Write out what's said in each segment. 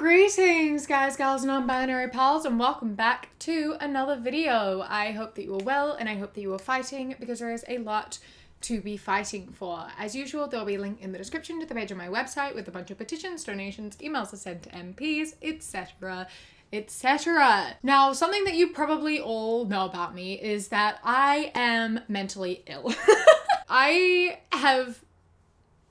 Greetings guys, gals, non-binary pals, and welcome back to another video. I hope that you are well and I hope that you are fighting, because there is a lot to be fighting for. As usual, there will be a link in the description to the page on my website with a bunch of petitions, donations, emails to send to MPs, etc, etc. Now, something that you probably all know about me is that I am mentally ill. I have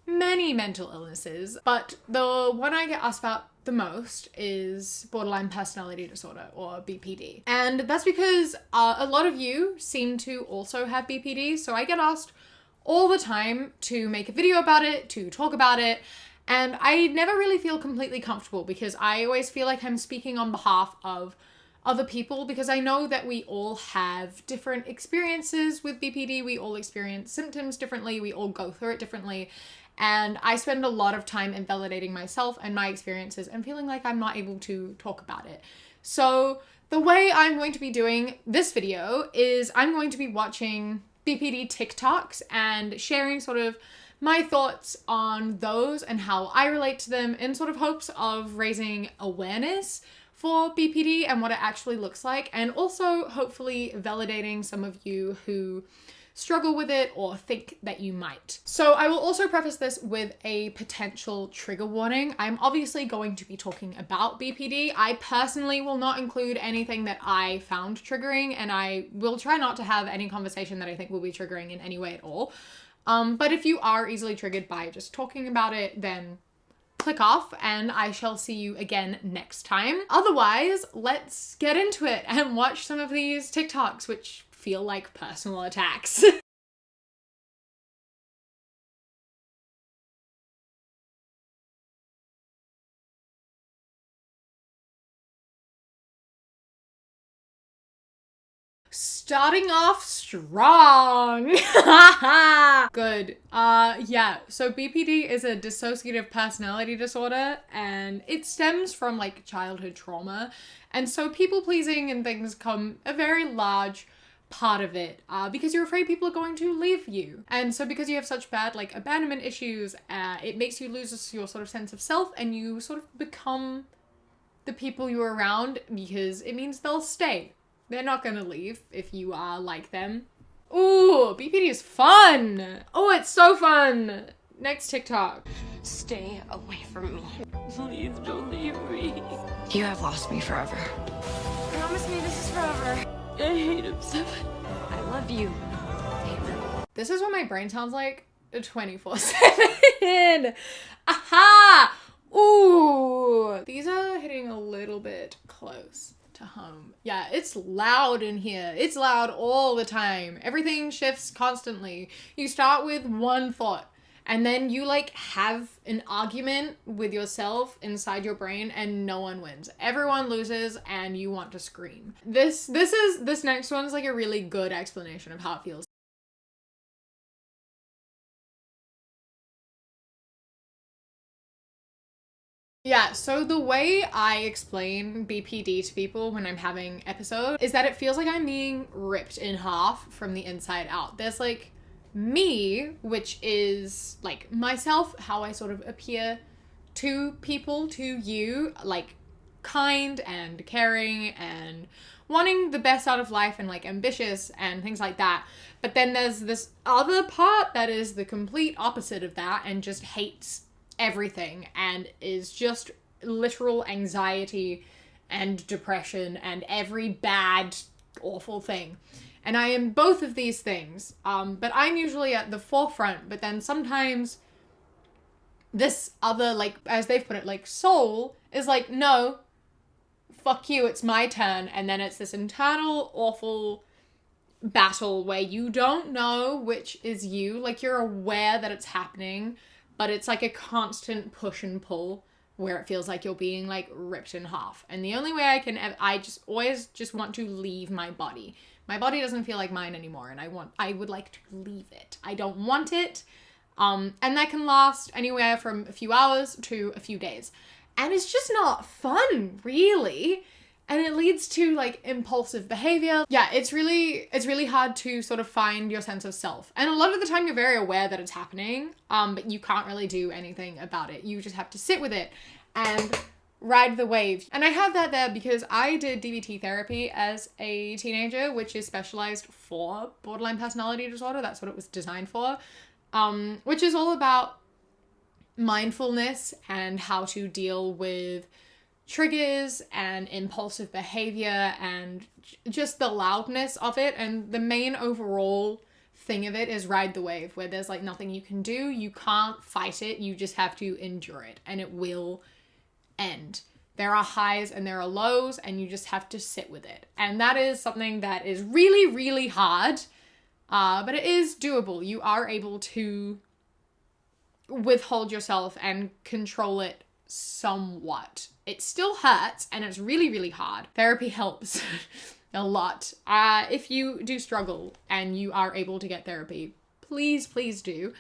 many mental illnesses, but the one I get asked about the most is borderline personality disorder, or BPD. And that's because a lot of you seem to also have BPD, so I get asked all the time to make a video about it, to talk about it, and I never really feel completely comfortable because I always feel like I'm speaking on behalf of other people, because I know that we all have different experiences with BPD, we all experience symptoms differently, we all go through it differently. And I spend a lot of time invalidating myself and my experiences and feeling like I'm not able to talk about it. So the way I'm going to be doing this video is I'm going to be watching BPD TikToks and sharing sort of my thoughts on those and how I relate to them, in sort of hopes of raising awareness for BPD and what it actually looks like, and also hopefully validating some of you who struggle with it or think that you might. So I will also preface this with a potential trigger warning. I'm obviously going to be talking about BPD. I personally will not include anything that I found triggering, and I will try not to have any conversation that I think will be triggering in any way at all. But if you are easily triggered by just talking about it, then click off and I shall see you again next time. Otherwise, let's get into it and watch some of these TikToks, which feel like personal attacks. Starting off strong. Good. Yeah, so BPD is a dissociative personality disorder, and it stems from like childhood trauma, and so people pleasing and things come a very large part of it, because you're afraid people are going to leave you. And so because you have such bad like abandonment issues, it makes you lose your sort of sense of self, and you sort of become the people you're around, because it means they'll stay. They're not gonna leave if you are like them. Ooh, BPD is fun. Oh, it's so fun. Next TikTok. Stay away from me. Please don't leave me. You have lost me forever. Promise me this is forever. I hate him so much. I love you. Taylor. This is what my brain sounds like 24/7. Aha! Ooh. These are hitting a little bit close to home. Yeah, it's loud in here. It's loud all the time. Everything shifts constantly. You start with one thought, and then you like have an argument with yourself inside your brain, and no one wins. Everyone loses and you want to scream. This next one's like a really good explanation of how it feels. Yeah, so the way I explain BPD to people when I'm having episode is that it feels like I'm being ripped in half from the inside out. There's like me, which is like myself, how I sort of appear to people, to you, like kind and caring and wanting the best out of life and like ambitious and things like that. But then there's this other part that is the complete opposite of that and just hates everything and is just literal anxiety and depression and every bad, awful thing. And I am both of these things, but I'm usually at the forefront. But then sometimes this other, like, as they've put it, like soul is like, no, fuck you, it's my turn. And then it's this internal awful battle where you don't know which is you. Like, you're aware that it's happening, but it's like a constant push and pull where it feels like you're being like ripped in half. And the only way I just always just want to leave my body. My body doesn't feel like mine anymore, and I would like to leave it. I don't want it. And that can last anywhere from a few hours to a few days. And it's just not fun, really. And it leads to like impulsive behavior. Yeah, it's really hard to sort of find your sense of self. And a lot of the time you're very aware that it's happening, but you can't really do anything about it. You just have to sit with it and ride the wave. And I have that there because I did DBT therapy as a teenager, which is specialized for borderline personality disorder. That's what it was designed for, which is all about mindfulness and how to deal with triggers and impulsive behavior and just the loudness of it. And the main overall thing of it is ride the wave, where there's like nothing you can do. You can't fight it. You just have to endure it, and it will end. There are highs and there are lows, and you just have to sit with it. And that is something that is really, really hard, but it is doable. You are able to withhold yourself and control it somewhat. It still hurts and it's really, really hard. Therapy helps a lot. If you do struggle and you are able to get therapy, please do.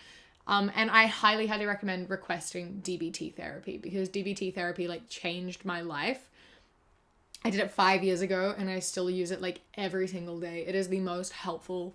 And I highly, highly recommend requesting DBT therapy, because DBT therapy like changed my life. I did it 5 years ago and I still use it like every single day. It is the most helpful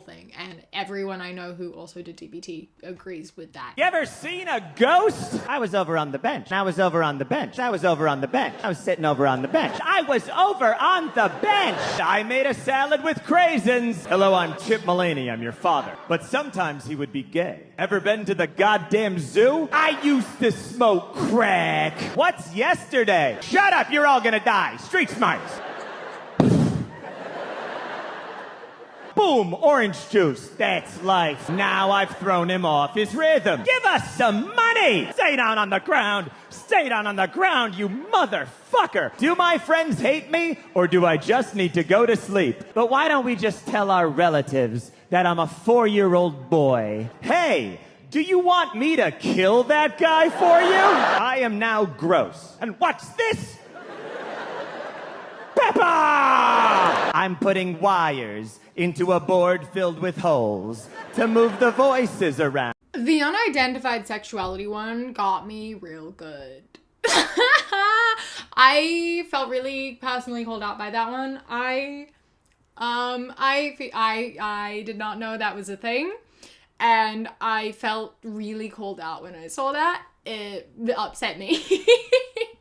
thing, and everyone I know who also did DBT agrees with that. You ever seen a ghost? I was over on the bench. I was over on the bench. I was over on the bench. I was sitting over on the bench. I was over on the bench. I made a salad with craisins. Hello, I'm Chip Mulaney. I'm your father. But sometimes he would be gay. Ever been to the goddamn zoo? I used to smoke crack. What's yesterday? Shut up, you're all gonna die. Street smarts. Boom, orange juice. That's life. Now I've thrown him off his rhythm. Give us some money! Stay down on the ground. Stay down on the ground, you motherfucker. Do my friends hate me, or do I just need to go to sleep? But why don't we just tell our relatives that I'm a 4-year-old boy? Hey, do you want me to kill that guy for you? I am now gross. And what's this? Peppa! I'm putting wires into a board filled with holes to move the voices around. The unidentified sexuality one got me real good. I felt really personally called out by that one. I did not know that was a thing, and I felt really called out when I saw that. It upset me.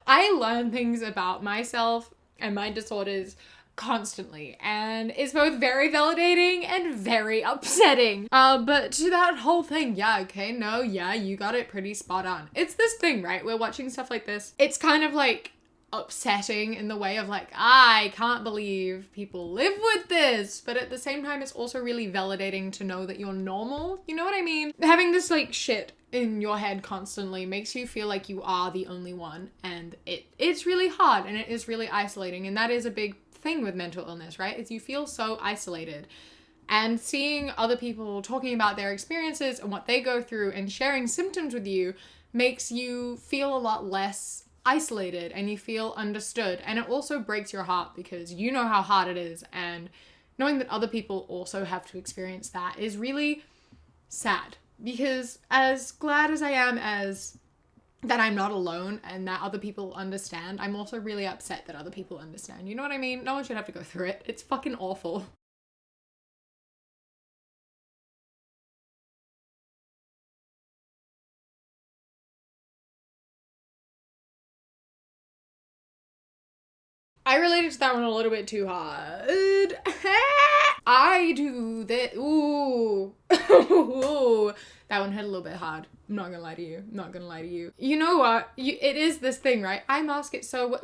I learn things about myself and my disorders constantly, and it's both very validating and very upsetting. But to that whole thing, you got it pretty spot on. It's this thing, right? We're watching stuff like this. It's kind of like upsetting in the way of like, I can't believe people live with this, but at the same time, it's also really validating to know that you're normal. You know what I mean? Having this like shit in your head constantly makes you feel like you are the only one, and it's really hard and it is really isolating, and that is a big thing with mental illness, right? Is you feel so isolated, and seeing other people talking about their experiences and what they go through and sharing symptoms with you makes you feel a lot less isolated, and you feel understood. And it also breaks your heart because you know how hard it is, and knowing that other people also have to experience that is really sad. Because as glad as I am as that I'm not alone and that other people understand, I'm also really upset that other people understand. You know what I mean? No one should have to go through it. It's fucking awful. I related to that one a little bit too hard. I do that. Ooh. That one hit a little bit hard. I'm not gonna lie to you. You know what? It is this thing, right? I mask it so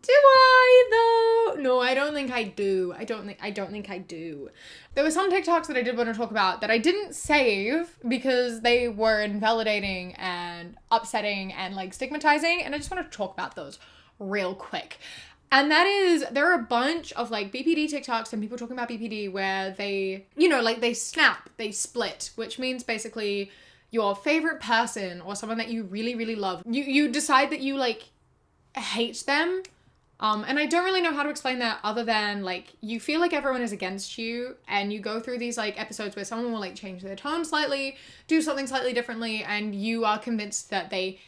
do I though? No, I don't think I do. I don't think I do. There were some TikToks that I did want to talk about that I didn't save because they were invalidating and upsetting and like stigmatizing, and I just want to talk about those real quick. And that is, there are a bunch of like BPD TikToks and people talking about BPD where they, like they snap, they split, which means basically your favorite person or someone that you really, really love, you decide that you like hate them. And I don't really know how to explain that other than like you feel like everyone is against you, and you go through these like episodes where someone will like change their tone slightly, do something slightly differently, and you are convinced that they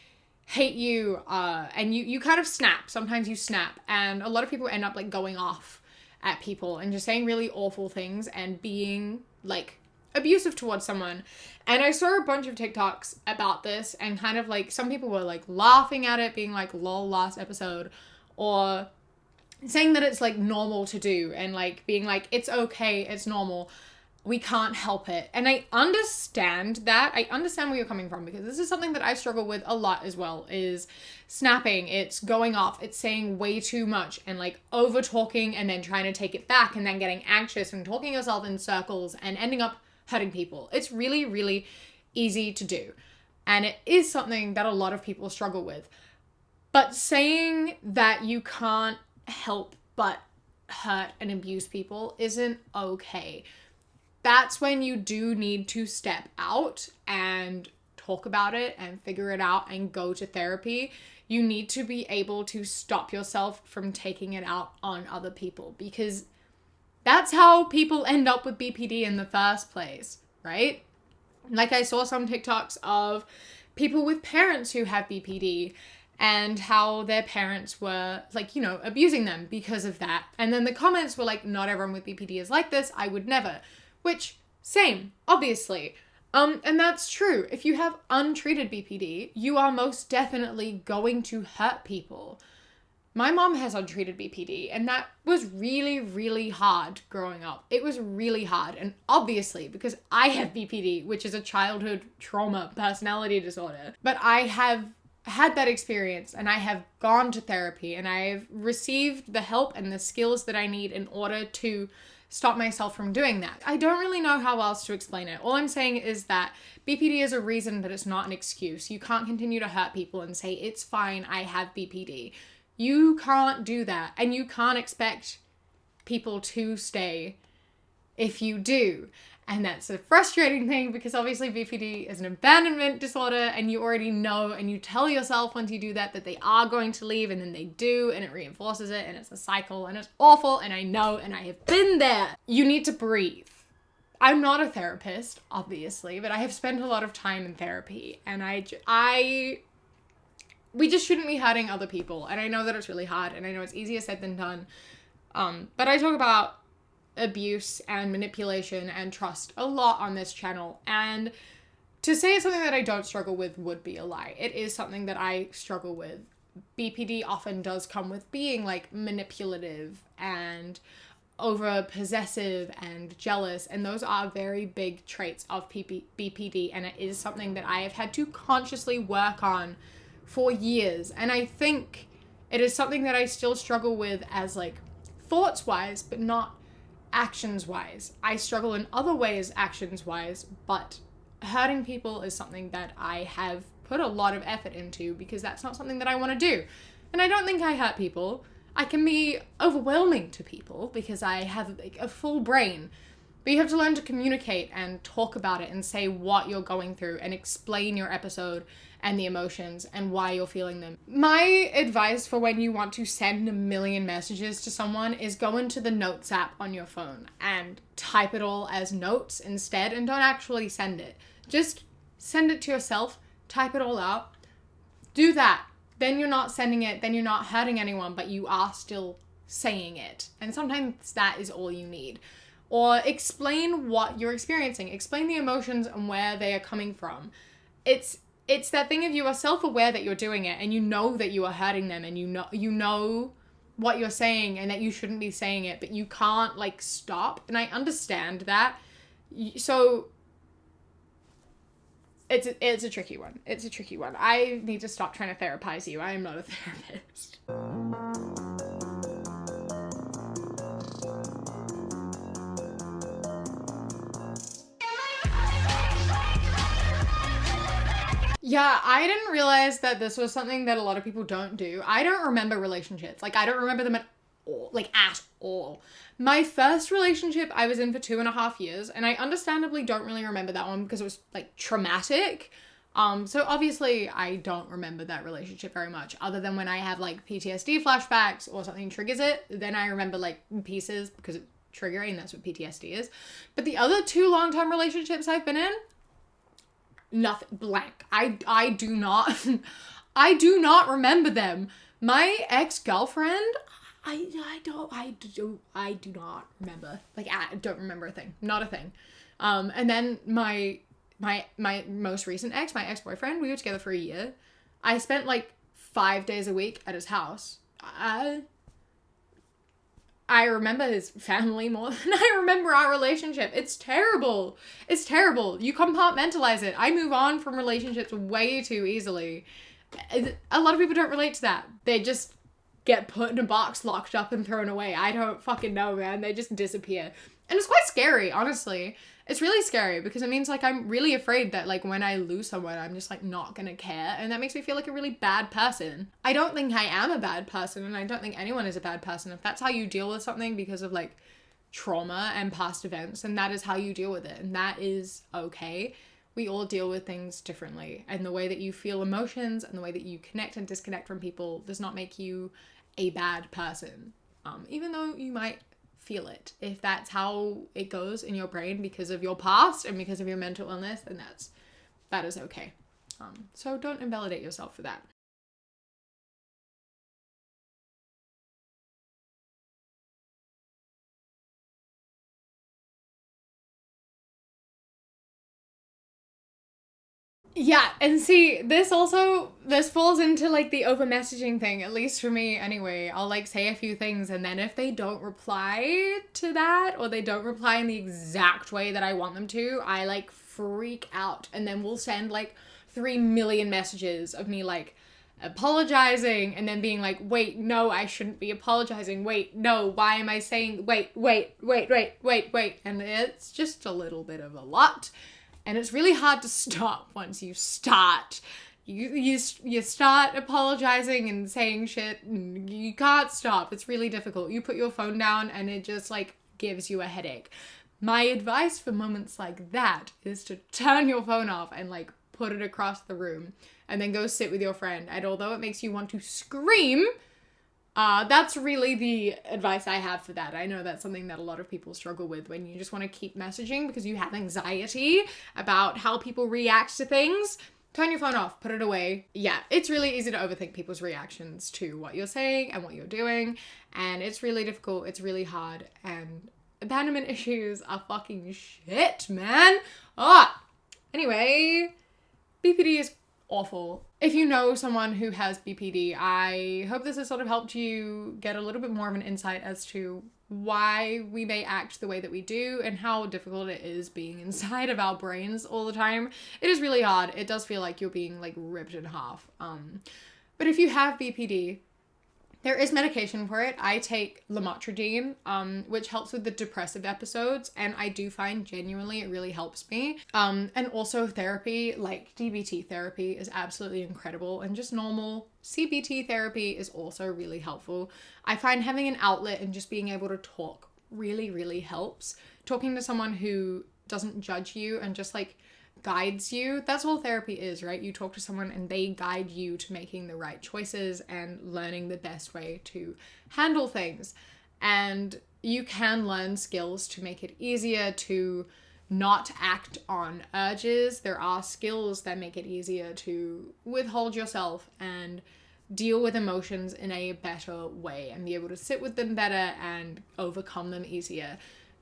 hate you, and you kind of snap. Sometimes you snap, and a lot of people end up like going off at people and just saying really awful things and being like abusive towards someone. And I saw a bunch of TikToks about this, and kind of like some people were like laughing at it, being like, lol, last episode, or saying that it's like normal to do, and like being like, it's okay, it's normal, we can't help it. And I understand that. I understand where you're coming from, because this is something that I struggle with a lot as well, is snapping, it's going off, it's saying way too much, and like over talking and then trying to take it back, and then getting anxious and talking yourself in circles and ending up hurting people. It's really, really easy to do. And it is something that a lot of people struggle with. But saying that you can't help but hurt and abuse people isn't okay. That's when you do need to step out and talk about it and figure it out and go to therapy. You need to be able to stop yourself from taking it out on other people, because that's how people end up with BPD in the first place, right? Like, I saw some TikToks of people with parents who have BPD and how their parents were, like, you know, abusing them because of that. And then the comments were like, not everyone with BPD is like this, I would never. Which, same, obviously. And that's true. If you have untreated BPD, you are most definitely going to hurt people. My mom has untreated BPD, and that was really, really hard growing up. It was really hard. And obviously, because I have BPD, which is a childhood trauma personality disorder, but I have had that experience, and I have gone to therapy, and I've received the help and the skills that I need in order to stop myself from doing that. I don't really know how else to explain it. All I'm saying is that BPD is a reason, but it's not an excuse. You can't continue to hurt people and say, it's fine, I have BPD. You can't do that, and you can't expect people to stay if you do. And that's a frustrating thing, because obviously BPD is an abandonment disorder, and you already know, and you tell yourself once you do that they are going to leave, and then they do, and it reinforces it, and it's a cycle, and it's awful, and I know, and I have been there. You need to breathe. I'm not a therapist, obviously, but I have spent a lot of time in therapy, and we just shouldn't be hurting other people. And I know that it's really hard, and I know it's easier said than done. But I talk about abuse and manipulation and trust a lot on this channel, and to say it's something that I don't struggle with would be a lie. It is something that I struggle with. BPD often does come with being like manipulative and over possessive and jealous, and those are very big traits of BPD, and it is something that I have had to consciously work on for years. And I think it is something that I still struggle with as like thoughts wise, but not actions wise. I struggle in other ways actions wise, but hurting people is something that I have put a lot of effort into, because that's not something that I want to do. And I don't think I hurt people. I can be overwhelming to people because I have like a full brain, but you have to learn to communicate and talk about it and say what you're going through and explain your episode and the emotions and why you're feeling them. My advice for when you want to send a million messages to someone is go into the notes app on your phone and type it all as notes instead, and don't actually send it. Just send it to yourself, type it all out, do that. Then you're not sending it, then you're not hurting anyone, but you are still saying it. And sometimes that is all you need. Or explain what you're experiencing. Explain the emotions and where they are coming from. It's that thing of you are self-aware that you're doing it, and you know that you are hurting them, and you know what you're saying and that you shouldn't be saying it, but you can't like stop. And I understand that. So it's a tricky one. It's a tricky one. I need to stop trying to therapize you. I am not a therapist. Yeah, I didn't realize that this was something that a lot of people don't do. I don't remember relationships. Like, I don't remember them at all. Like, at all. My first relationship I was in for 2.5 years, and I understandably don't really remember that one because it was, like, traumatic. So obviously I don't remember that relationship very much, other than when I have, like, PTSD flashbacks or something triggers it. Then I remember, like, pieces because it's triggering, that's what PTSD is. But the other 2 long-term relationships I've been in, nothing, blank. I do not remember them. My ex-girlfriend, I do not remember. Like, I don't remember a thing. Not a thing. And then my most recent ex, my ex-boyfriend, we were together for a year. I spent like 5 days a week at his house. I remember his family more than I remember our relationship. It's terrible. It's terrible. You compartmentalize it. I move on from relationships way too easily. A lot of people don't relate to that. They just get put in a box, locked up, and thrown away. I don't fucking know, man. They just disappear. And it's quite scary, honestly. It's really scary because it means like I'm really afraid that like when I lose someone, I'm just like not gonna care. And that makes me feel like a really bad person. I don't think I am a bad person, and I don't think anyone is a bad person. If that's how you deal with something because of like trauma and past events, and that is how you deal with it, and that is okay. We all deal with things differently. And the way that you feel emotions and the way that you connect and disconnect from people does not make you a bad person. Even though you might feel it. If that's how it goes in your brain because of your past and because of your mental illness, then that is okay. So don't invalidate yourself for that. Yeah, and see, this falls into like the overmessaging thing, at least for me anyway. I'll like say a few things, and then if they don't reply to that, or they don't reply in the exact way that I want them to, I like freak out. And then we'll send like 3 million messages of me like apologizing, and then being like, wait, no, I shouldn't be apologizing. Wait, no, why am I saying, wait. And it's just a little bit of a lot. And it's really hard to stop once you start. You start apologizing and saying shit, and you can't stop. It's really difficult. You put your phone down and it just like gives you a headache. My advice for moments like that is to turn your phone off and like put it across the room and then go sit with your friend. And although it makes you want to scream, that's really the advice I have for that. I know that's something that a lot of people struggle with when you just want to keep messaging because you have anxiety about how people react to things. Turn your phone off, put it away. Yeah, it's really easy to overthink people's reactions to what you're saying and what you're doing. And it's really difficult. It's really hard. And abandonment issues are fucking shit, man. Anyway, BPD is awful. If you know someone who has BPD, I hope this has sort of helped you get a little bit more of an insight as to why we may act the way that we do and how difficult it is being inside of our brains all the time. It is really hard. It does feel like you're being like ripped in half. But if you have BPD, there is medication for it. I take lamotrigine, which helps with the depressive episodes, and I do find genuinely it really helps me. And also therapy, like DBT therapy, is absolutely incredible, and just normal CBT therapy is also really helpful. I find having an outlet and just being able to talk really, really helps. Talking to someone who doesn't judge you and just like guides you. That's all therapy is, right? You talk to someone and they guide you to making the right choices and learning the best way to handle things. And you can learn skills to make it easier to not act on urges. There are skills that make it easier to withhold yourself and deal with emotions in a better way and be able to sit with them better and overcome them easier.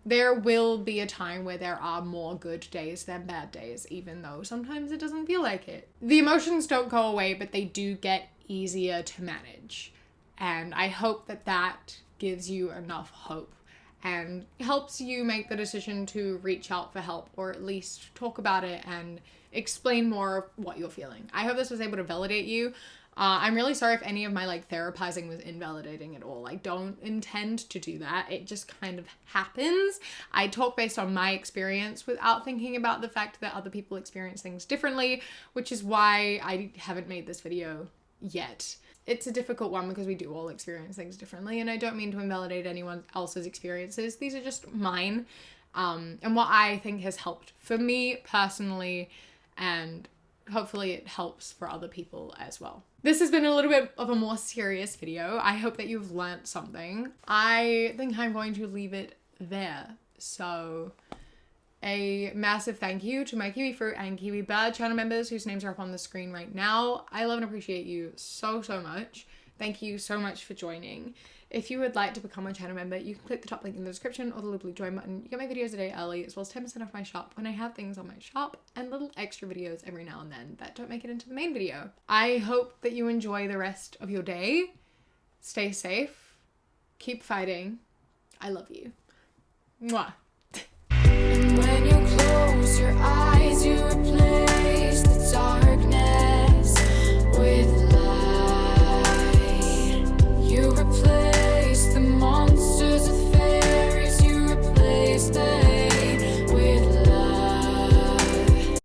There will be a time where there are more good days than bad days, even though sometimes it doesn't feel like it. The emotions don't go away, but they do get easier to manage. And I hope that that gives you enough hope and helps you make the decision to reach out for help, or at least talk about it and explain more of what you're feeling. I hope this was able to validate you. I'm really sorry if any of my like therapizing was invalidating at all. I don't intend to do that. It just kind of happens. I talk based on my experience without thinking about the fact that other people experience things differently, which is why I haven't made this video yet. It's a difficult one because we do all experience things differently, and I don't mean to invalidate anyone else's experiences. These are just mine, and what I think has helped for me personally, and hopefully it helps for other people as well. This has been a little bit of a more serious video. I hope that you've learnt something. I think I'm going to leave it there. So a massive thank you to my Kiwi Fruit and Kiwi Bird channel members whose names are up on the screen right now. I love and appreciate you so, so much. Thank you so much for joining. If you would like to become a channel member, you can click the top link in the description or the little blue join button. You get my videos a day early, as well as 10% off my shop when I have things on my shop, and little extra videos every now and then that don't make it into the main video. I hope that you enjoy the rest of your day. Stay safe. Keep fighting. I love you. Mwah. And when you close your eyes, you replace